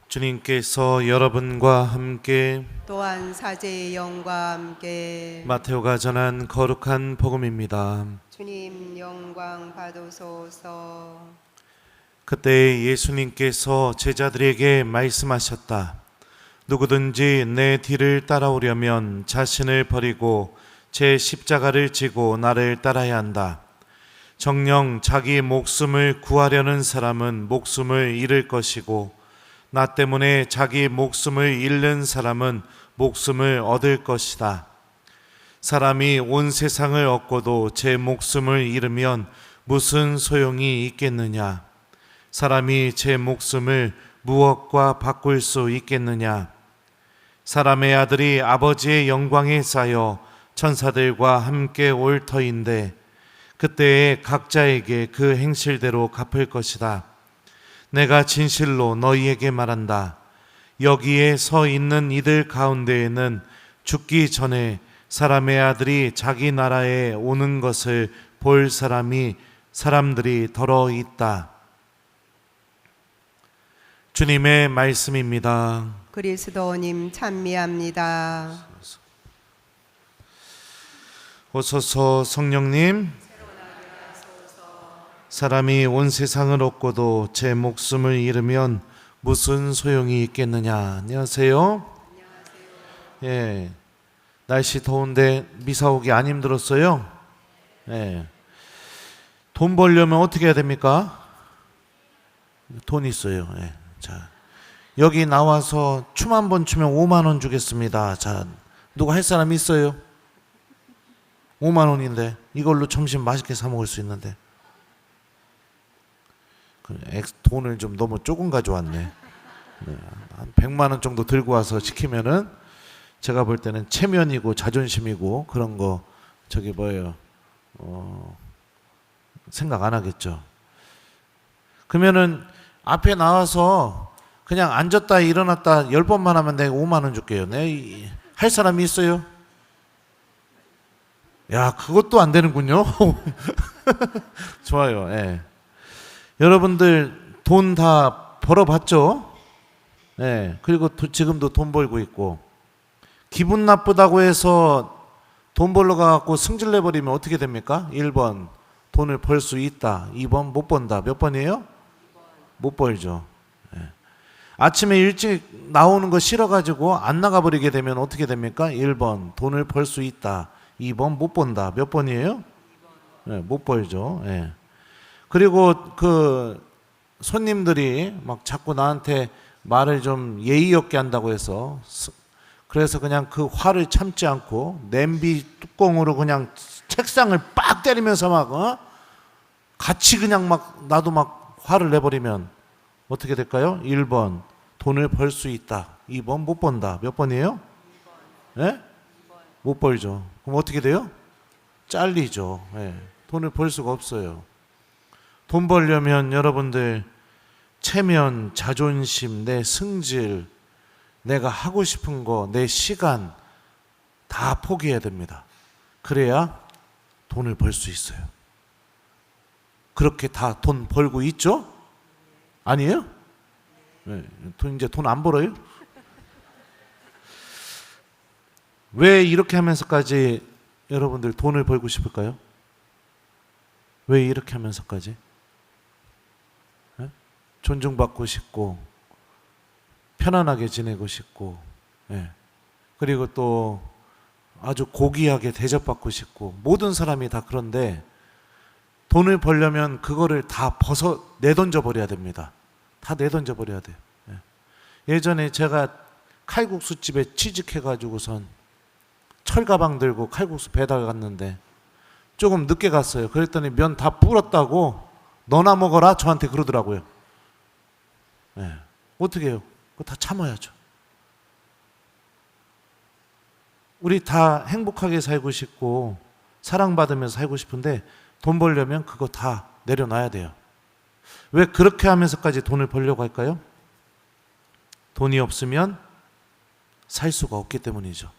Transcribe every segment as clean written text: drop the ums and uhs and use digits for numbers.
주님께서 여러분과 함께 또한 사제의 영과 함께 마테오가 전한 거룩한 복음입니다. 주님 영광 받으소서. 그때 예수님께서 제자들에게 말씀하셨다. 누구든지 내 뒤를 따라오려면 자신을 버리고 제 십자가를 지고 나를 따라야 한다. 정녕 자기 목숨을 구하려는 사람은 목숨을 잃을 것이고 나 때문에 자기 목숨을 잃는 사람은 목숨을 얻을 것이다. 사람이 온 세상을 얻고도 제 목숨을 잃으면 무슨 소용이 있겠느냐? 사람이 제 목숨을 무엇과 바꿀 수 있겠느냐? 사람의 아들이 아버지의 영광에 쌓여 천사들과 함께 올 터인데 그때에 각자에게 그 행실대로 갚을 것이다. 내가 진실로 너희에게 말한다. 여기에 서 있는 이들 가운데에는 죽기 전에 사람의 아들이 자기 나라에 오는 것을 볼 사람들이 더러 있다. 주님의 말씀입니다. 그리스도님 찬미합니다. 오소서 성령님, 사람이 온 세상을 얻고도 제 목숨을 잃으면 무슨 소용이 있겠느냐. 안녕하세요. 예, 날씨 더운데 미사 오기 안 힘들었어요? 예. 돈 벌려면 어떻게 해야 됩니까? 돈 있어요. 예. 자, 여기 나와서 춤 한 번 추면 5만 원 주겠습니다. 자, 누가 할 사람 있어요? 5만 원인데 이걸로 점심 맛있게 사 먹을 수 있는데 돈을 좀 너무 조금 가져왔네. 한 100만 원 정도 들고 와서 시키면은 제가 볼 때는 체면이고 자존심이고 그런 거 저기 뭐예요? 생각 안 하겠죠. 그러면은 앞에 나와서 그냥 앉았다 일어났다 10번만 하면 내가 5만 원 줄게요. 네, 할 사람이 있어요? 야, 그것도 안 되는군요. 좋아요. 예. 여러분들 돈 다 벌어봤죠? 예. 그리고 지금도 돈 벌고 있고 기분 나쁘다고 해서 돈 벌러 가고 승질 내버리면 어떻게 됩니까? 1번 돈을 벌 수 있다. 2번 못 번다. 몇 번이에요? 못 벌죠. 예. 아침에 일찍 나오는 거 싫어가지고 안 나가버리게 되면 어떻게 됩니까? 1번 돈을 벌 수 있다. 2번 못 번다. 몇 번이에요? 예, 못 벌죠. 예. 그리고 그 손님들이 막 자꾸 나한테 말을 좀 예의 없게 한다고 해서 그래서 그냥 그 화를 참지 않고 냄비 뚜껑으로 그냥 책상을 빡 때리면서 막 같이 그냥 막 나도 막 화를 내버리면 어떻게 될까요? 1번 돈을 벌 수 있다. 2번 못 번다. 몇 번이에요? 예? 못 벌죠. 그럼 어떻게 돼요? 잘리죠. 예. 돈을 벌 수가 없어요. 돈 벌려면 여러분들 체면, 자존심, 내 승질, 내가 하고 싶은 거, 내 시간 다 포기해야 됩니다. 그래야 돈을 벌 수 있어요. 그렇게 다 돈 벌고 있죠? 아니에요? 네, 이제 돈 안 벌어요? 왜 이렇게 하면서까지 여러분들 돈을 벌고 싶을까요? 왜 이렇게 하면서까지? 네? 존중받고 싶고 편안하게 지내고 싶고 네. 그리고 또 아주 고귀하게 대접받고 싶고 모든 사람이 다 그런데 돈을 벌려면 그거를 다 내던져 버려야 됩니다. 다 내던져 버려야 돼요. 네. 예전에 제가 칼국수집에 취직해가지고선 철가방 들고 칼국수 배달 갔는데 조금 늦게 갔어요. 그랬더니 면 다 불었다고 너나 먹어라 저한테 그러더라고요. 네. 어떻게 해요? 그거 다 참아야죠. 우리 다 행복하게 살고 싶고 사랑받으면서 살고 싶은데 돈 벌려면 그거 다 내려놔야 돼요. 왜 그렇게 하면서까지 돈을 벌려고 할까요? 돈이 없으면 살 수가 없기 때문이죠.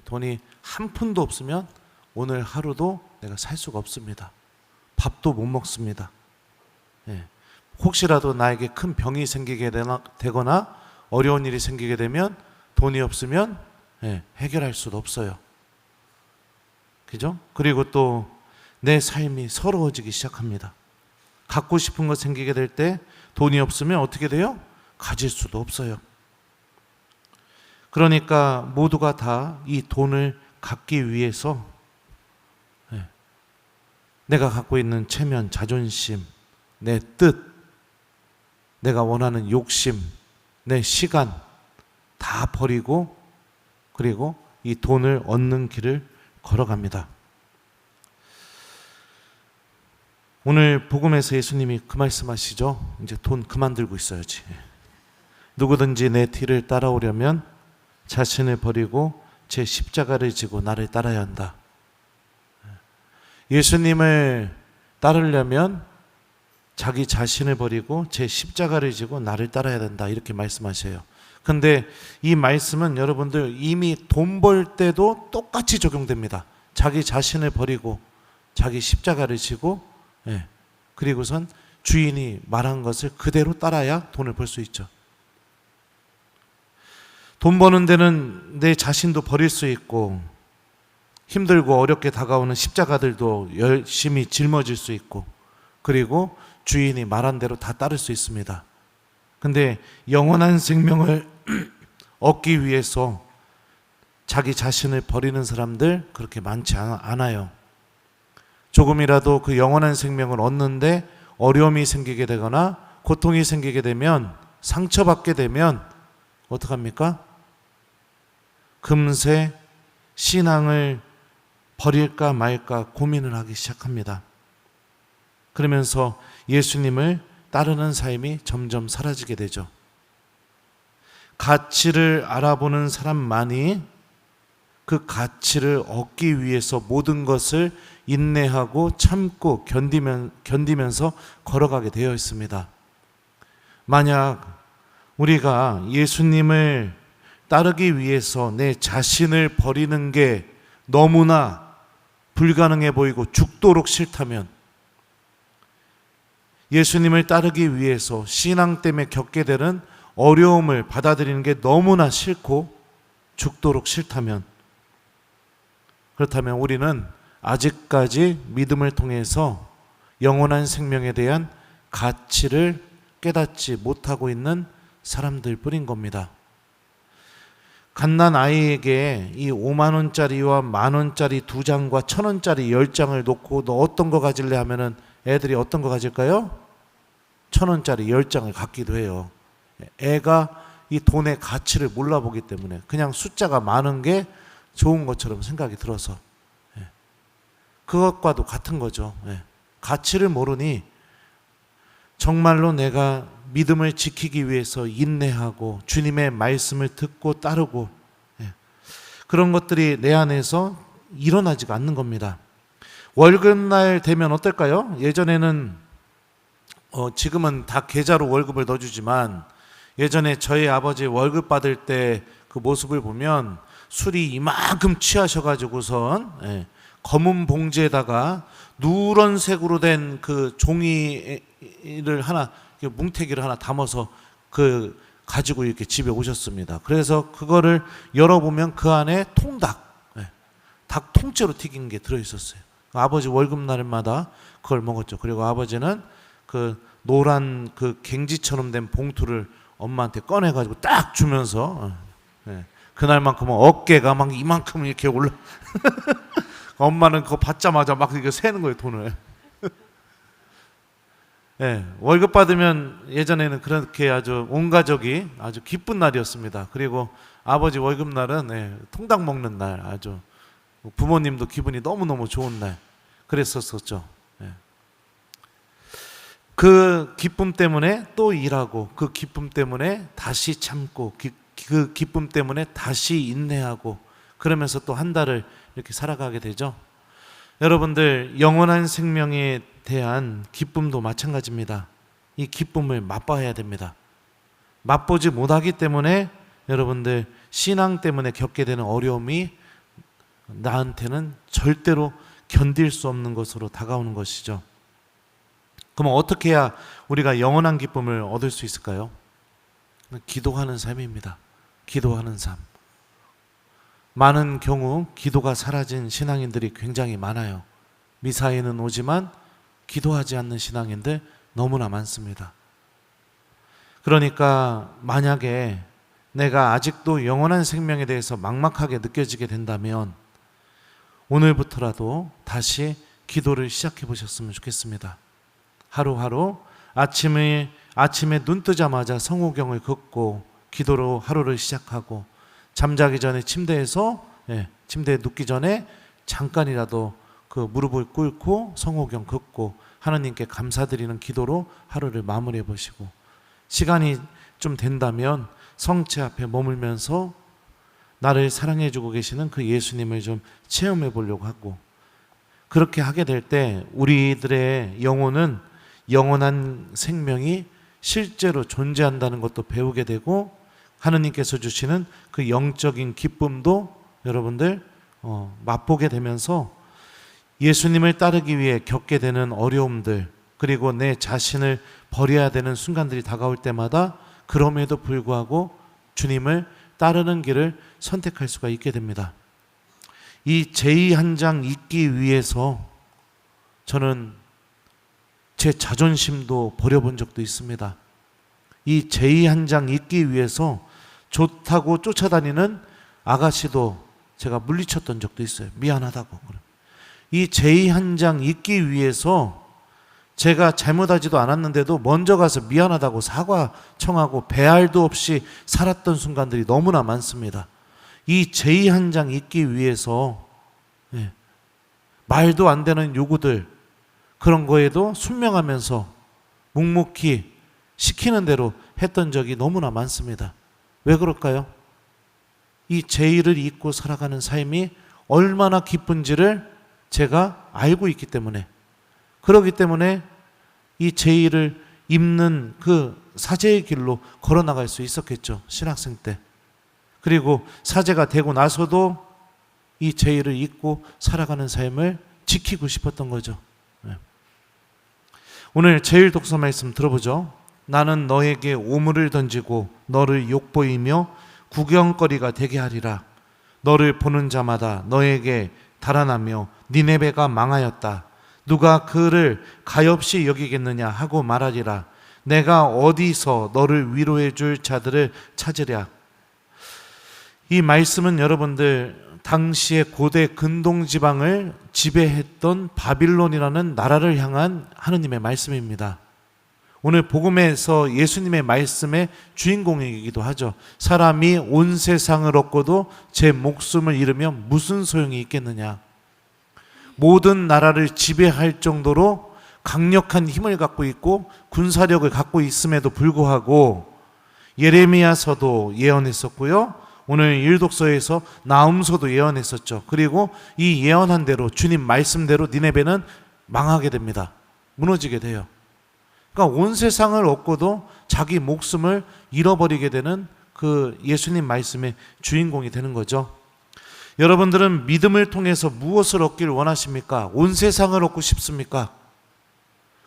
돈이 한 푼도 없으면 오늘 하루도 내가 살 수가 없습니다. 밥도 못 먹습니다. 혹시라도 나에게 큰 병이 생기게 되거나 어려운 일이 생기게 되면 돈이 없으면 해결할 수도 없어요. 그죠? 그리고 또 내 삶이 서러워지기 시작합니다. 갖고 싶은 것 생기게 될 때 돈이 없으면 어떻게 돼요? 가질 수도 없어요. 그러니까 모두가 다 이 돈을 갖기 위해서 내가 갖고 있는 체면, 자존심, 내 뜻, 내가 원하는 욕심, 내 시간 다 버리고 그리고 이 돈을 얻는 길을 걸어갑니다. 오늘 복음에서 예수님이 그 말씀하시죠. 이제 돈 그만 들고 있어야지. 누구든지 내 뒤를 따라오려면 자신을 버리고 제 십자가를 지고 나를 따라야 한다. 예수님을 따르려면 자기 자신을 버리고 제 십자가를 지고 나를 따라야 된다. 이렇게 말씀하셔요. 근데 이 말씀은 여러분들 이미 돈 벌 때도 똑같이 적용됩니다. 자기 자신을 버리고 자기 십자가를 지고 그리고선 주인이 말한 것을 그대로 따라야 돈을 벌 수 있죠. 돈 버는 데는 내 자신도 버릴 수 있고 힘들고 어렵게 다가오는 십자가들도 열심히 짊어질 수 있고 그리고 주인이 말한 대로 다 따를 수 있습니다. 근데 영원한 생명을 얻기 위해서 자기 자신을 버리는 사람들 그렇게 많지 않아요. 조금이라도 그 영원한 생명을 얻는데 어려움이 생기게 되거나 고통이 생기게 되면 상처받게 되면 어떡합니까? 금세 신앙을 버릴까 말까 고민을 하기 시작합니다. 그러면서 예수님을 따르는 삶이 점점 사라지게 되죠. 가치를 알아보는 사람만이 그 가치를 얻기 위해서 모든 것을 인내하고 참고 견디면서 걸어가게 되어 있습니다. 만약 우리가 예수님을 따르기 위해서 내 자신을 버리는 게 너무나 불가능해 보이고 죽도록 싫다면 예수님을 따르기 위해서 신앙 때문에 겪게 되는 어려움을 받아들이는 게 너무나 싫고 죽도록 싫다면 그렇다면 우리는 아직까지 믿음을 통해서 영원한 생명에 대한 가치를 깨닫지 못하고 있는 사람들 뿐인 겁니다. 갓난 아이에게 이 5만 원짜리와 만 원짜리 2장과 1,000원짜리 10장을 놓고 너 어떤 거 가질래 하면은 애들이 어떤 거 가질까요? 1,000원짜리 10장을 갖기도 해요. 애가 이 돈의 가치를 몰라보기 때문에 그냥 숫자가 많은 게 좋은 것처럼 생각이 들어서 그것과도 같은 거죠. 가치를 모르니 정말로 내가 믿음을 지키기 위해서 인내하고 주님의 말씀을 듣고 따르고 그런 것들이 내 안에서 일어나지가 않는 겁니다. 월급날 되면 어떨까요? 예전에는 지금은 다 계좌로 월급을 넣어주지만 예전에 저희 아버지 월급 받을 때 그 모습을 보면 술이 이만큼 취하셔가지고선 검은 봉지에다가 누런색으로 된 그 종이를 하나 뭉태기를 하나 담아서 그 가지고 이렇게 집에 오셨습니다. 그래서 그거를 열어보면 그 안에 통닭, 닭 통째로 튀긴 게 들어있었어요. 아버지 월급날마다 그걸 먹었죠. 그리고 아버지는 그 노란 그 갱지처럼 된 봉투를 엄마한테 꺼내가지고 딱 주면서 그날만큼은 어깨가 막 이만큼 이렇게 올라. 엄마는 그거 받자마자 막 이렇게 세는 거예요, 돈을. 월급 받으면 예전에는 그렇게 아주 온 가족이 아주 기쁜 날이었습니다. 그리고 아버지 월급날은 통닭 먹는 날, 아주 부모님도 기분이 너무너무 좋은 날 그랬었죠. 그 기쁨 때문에 또 일하고 그 기쁨 때문에 다시 참고 그 기쁨 때문에 다시 인내하고 그러면서 또 한 달을 이렇게 살아가게 되죠. 여러분들 영원한 생명에 대한 기쁨도 마찬가지입니다. 이 기쁨을 맛봐야 됩니다. 맛보지 못하기 때문에 여러분들 신앙 때문에 겪게 되는 어려움이 나한테는 절대로 견딜 수 없는 것으로 다가오는 것이죠. 그럼 어떻게 해야 우리가 영원한 기쁨을 얻을 수 있을까요? 기도하는 삶입니다. 기도하는 삶. 많은 경우 기도가 사라진 신앙인들이 굉장히 많아요. 미사에는 오지만 기도하지 않는 신앙인들 너무나 많습니다. 그러니까 만약에 내가 아직도 영원한 생명에 대해서 막막하게 느껴지게 된다면 오늘부터라도 다시 기도를 시작해 보셨으면 좋겠습니다. 하루하루 아침에 눈 뜨자마자 성호경을 긋고 기도로 하루를 시작하고 잠자기 전에 침대에 눕기 전에 잠깐이라도 그 무릎을 꿇고 성호경 긋고 하나님께 감사드리는 기도로 하루를 마무리해 보시고, 시간이 좀 된다면 성체 앞에 머물면서 나를 사랑해 주고 계시는 그 예수님을 좀 체험해 보려고 하고, 그렇게 하게 될 때 우리들의 영혼은 영원한 생명이 실제로 존재한다는 것도 배우게 되고, 하느님께서 주시는 그 영적인 기쁨도 여러분들 맛보게 되면서 예수님을 따르기 위해 겪게 되는 어려움들, 그리고 내 자신을 버려야 되는 순간들이 다가올 때마다 그럼에도 불구하고 주님을 따르는 길을 선택할 수가 있게 됩니다. 이 제의 한 장 잊기 위해서 저는 제 자존심도 버려본 적도 있습니다. 이 제의 한 장 잊기 위해서 좋다고 쫓아다니는 아가씨도 제가 물리쳤던 적도 있어요. 미안하다고. 이 제의 한 장 잊기 위해서 제가 잘못하지도 않았는데도 먼저 가서 미안하다고 사과 청하고 배알도 없이 살았던 순간들이 너무나 많습니다. 이 제의 한 장 잊기 위해서 말도 안 되는 요구들, 그런 거에도 순명하면서 묵묵히 시키는 대로 했던 적이 너무나 많습니다. 왜 그럴까요? 이 제의를 잊고 살아가는 삶이 얼마나 기쁜지를 제가 알고 있기 때문에, 그렇기 때문에 이 제의를 입는 그 사제의 길로 걸어 나갈 수 있었겠죠, 신학생 때. 그리고 사제가 되고 나서도 이 제의를 잊고 살아가는 삶을 지키고 싶었던 거죠. 오늘 제일 독서 말씀 들어보죠. 나는 너에게 오물을 던지고 너를 욕보이며 구경거리가 되게 하리라. 너를 보는 자마다 너에게 달아나며 니네베가 망하였다. 누가 그를 가엾이 여기겠느냐 하고 말하리라. 내가 어디서 너를 위로해 줄 자들을 찾으랴. 이 말씀은 여러분들 당시의 고대 근동지방을 지배했던 바빌론이라는 나라를 향한 하느님의 말씀입니다. 오늘 복음에서 예수님의 말씀의 주인공이기도 하죠. 사람이 온 세상을 얻고도 제 목숨을 잃으면 무슨 소용이 있겠느냐. 모든 나라를 지배할 정도로 강력한 힘을 갖고 있고 군사력을 갖고 있음에도 불구하고 예레미야서도 예언했었고요. 오늘 일독서에서 나훔서도 예언했었죠. 그리고 이 예언한 대로 주님 말씀대로 니네베는 망하게 됩니다. 무너지게 돼요. 그러니까 온 세상을 얻고도 자기 목숨을 잃어버리게 되는 그 예수님 말씀의 주인공이 되는 거죠. 여러분들은 믿음을 통해서 무엇을 얻기를 원하십니까? 온 세상을 얻고 싶습니까?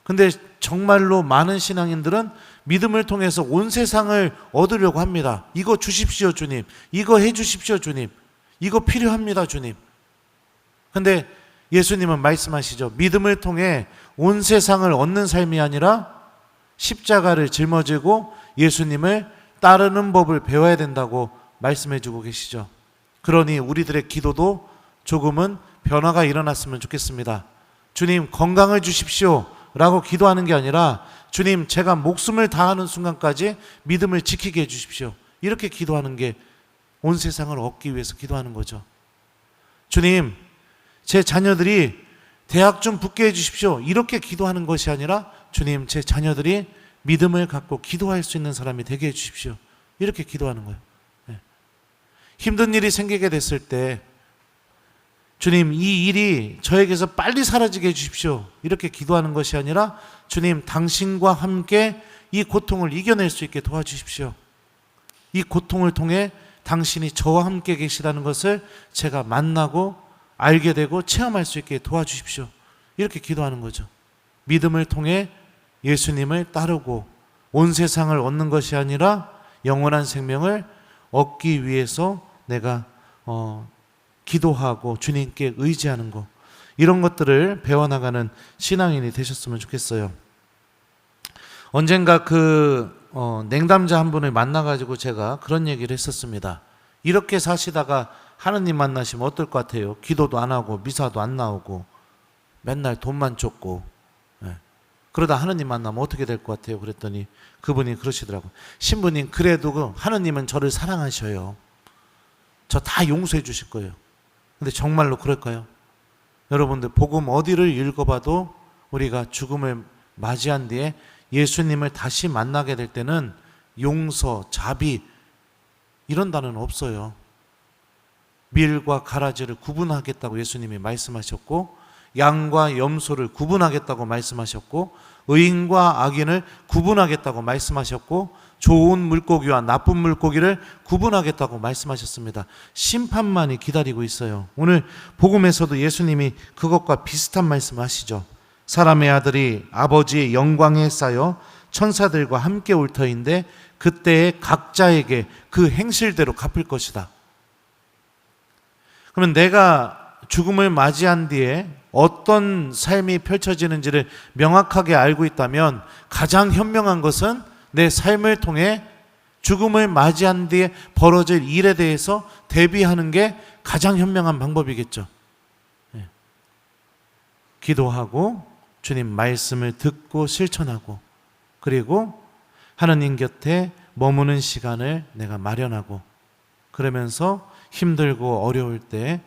근데 정말로 많은 신앙인들은 믿음을 통해서 온 세상을 얻으려고 합니다. 이거 주십시오, 주님. 이거 해주십시오, 주님. 이거 필요합니다, 주님. 근데 예수님은 말씀하시죠. 믿음을 통해 온 세상을 얻는 삶이 아니라 십자가를 짊어지고 예수님을 따르는 법을 배워야 된다고 말씀해 주고 계시죠. 그러니 우리들의 기도도 조금은 변화가 일어났으면 좋겠습니다. 주님, 건강을 주십시오 라고 기도하는 게 아니라 주님, 제가 목숨을 다하는 순간까지 믿음을 지키게 해주십시오. 이렇게 기도하는 게 온 세상을 얻기 위해서 기도하는 거죠. 주님, 제 자녀들이 대학 좀 붙게 해주십시오. 이렇게 기도하는 것이 아니라 주님, 제 자녀들이 믿음을 갖고 기도할 수 있는 사람이 되게 해주십시오. 이렇게 기도하는 거예요. 힘든 일이 생기게 됐을 때 주님, 이 일이 저에게서 빨리 사라지게 해주십시오. 이렇게 기도하는 것이 아니라 주님, 당신과 함께 이 고통을 이겨낼 수 있게 도와주십시오. 이 고통을 통해 당신이 저와 함께 계시다는 것을 제가 만나고 알게 되고 체험할 수 있게 도와주십시오. 이렇게 기도하는 거죠. 믿음을 통해 예수님을 따르고 온 세상을 얻는 것이 아니라 영원한 생명을 얻기 위해서 내가 기도하고 주님께 의지하는 것, 이런 것들을 배워나가는 신앙인이 되셨으면 좋겠어요. 언젠가 냉담자 한 분을 만나가지고 제가 그런 얘기를 했었습니다. 이렇게 사시다가 하느님 만나시면 어떨 것 같아요? 기도도 안 하고 미사도 안 나오고 맨날 돈만 쫓고, 그러다 하느님 만나면 어떻게 될 것 같아요? 그랬더니 그분이 그러시더라고요. 신부님, 그래도 하느님은 저를 사랑하셔요. 저 다 용서해 주실 거예요. 근데 정말로 그럴까요? 여러분들, 복음 어디를 읽어봐도 우리가 죽음을 맞이한 뒤에 예수님을 다시 만나게 될 때는 용서, 자비, 이런 단어는 없어요. 밀과 가라지를 구분하겠다고 예수님이 말씀하셨고, 양과 염소를 구분하겠다고 말씀하셨고, 의인과 악인을 구분하겠다고 말씀하셨고, 좋은 물고기와 나쁜 물고기를 구분하겠다고 말씀하셨습니다. 심판만이 기다리고 있어요. 오늘 복음에서도 예수님이 그것과 비슷한 말씀을 하시죠. 사람의 아들이 아버지의 영광에 쌓여 천사들과 함께 올 터인데 그때에 각자에게 그 행실대로 갚을 것이다. 그러면 내가 죽음을 맞이한 뒤에 어떤 삶이 펼쳐지는지를 명확하게 알고 있다면 가장 현명한 것은 내 삶을 통해 죽음을 맞이한 뒤에 벌어질 일에 대해서 대비하는 게 가장 현명한 방법이겠죠. 기도하고 주님 말씀을 듣고 실천하고, 그리고 하나님 곁에 머무는 시간을 내가 마련하고, 그러면서 힘들고 어려울 때,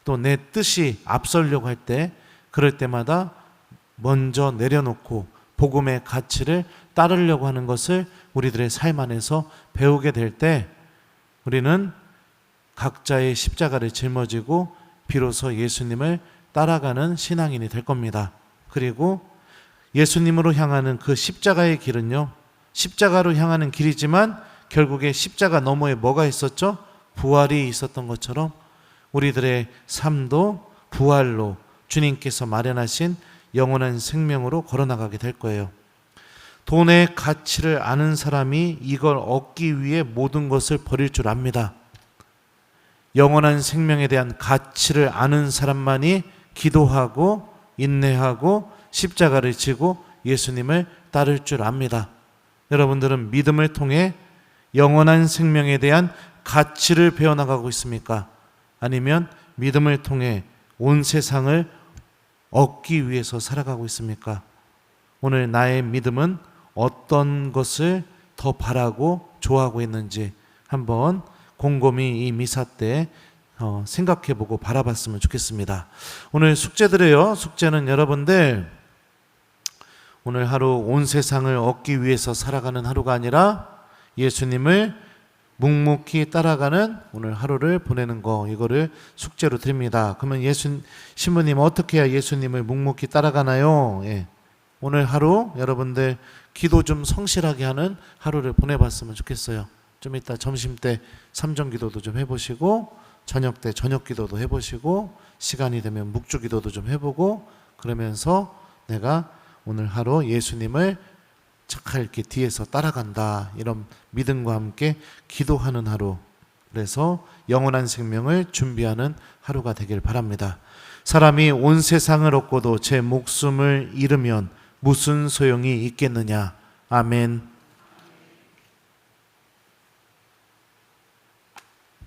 또 내 뜻이 앞서려고 할 때, 그럴 때마다 먼저 내려놓고 복음의 가치를 따르려고 하는 것을 우리들의 삶 안에서 배우게 될 때 우리는 각자의 십자가를 짊어지고 비로소 예수님을 따라가는 신앙인이 될 겁니다. 그리고 예수님으로 향하는 그 십자가의 길은요, 십자가로 향하는 길이지만 결국에 십자가 너머에 뭐가 있었죠? 부활이 있었던 것처럼 우리들의 삶도 부활로 주님께서 마련하신 영원한 생명으로 걸어나가게 될 거예요. 돈의 가치를 아는 사람이 이걸 얻기 위해 모든 것을 버릴 줄 압니다. 영원한 생명에 대한 가치를 아는 사람만이 기도하고 인내하고 십자가를 지고 예수님을 따를 줄 압니다. 여러분들은 믿음을 통해 영원한 생명에 대한 가치를 배워나가고 있습니까? 아니면 믿음을 통해 온 세상을 얻기 위해서 살아가고 있습니까? 오늘 나의 믿음은 어떤 것을 더 바라고 좋아하고 있는지 한번 곰곰이 이 미사 때 생각해보고 바라봤으면 좋겠습니다. 오늘 숙제드려요. 숙제는 여러분들 오늘 하루 온 세상을 얻기 위해서 살아가는 하루가 아니라 예수님을 묵묵히 따라가는 오늘 하루를 보내는 거, 이거를 숙제로 드립니다. 그러면 신부님 어떻게 해야 예수님을 묵묵히 따라가나요? 오늘 하루 여러분들 기도 좀 성실하게 하는 하루를 보내봤으면 좋겠어요. 좀 이따 점심 때 삼정 기도도 좀 해보시고, 저녁 때 저녁 기도도 해보시고, 시간이 되면 묵주 기도도 좀 해보고, 그러면서 내가 오늘 하루 예수님을 착할 이렇게 뒤에서 따라간다, 이런 믿음과 함께 기도하는 하루, 그래서 영원한 생명을 준비하는 하루가 되길 바랍니다. 사람이 온 세상을 얻고도 제 목숨을 잃으면 무슨 소용이 있겠느냐. 아멘.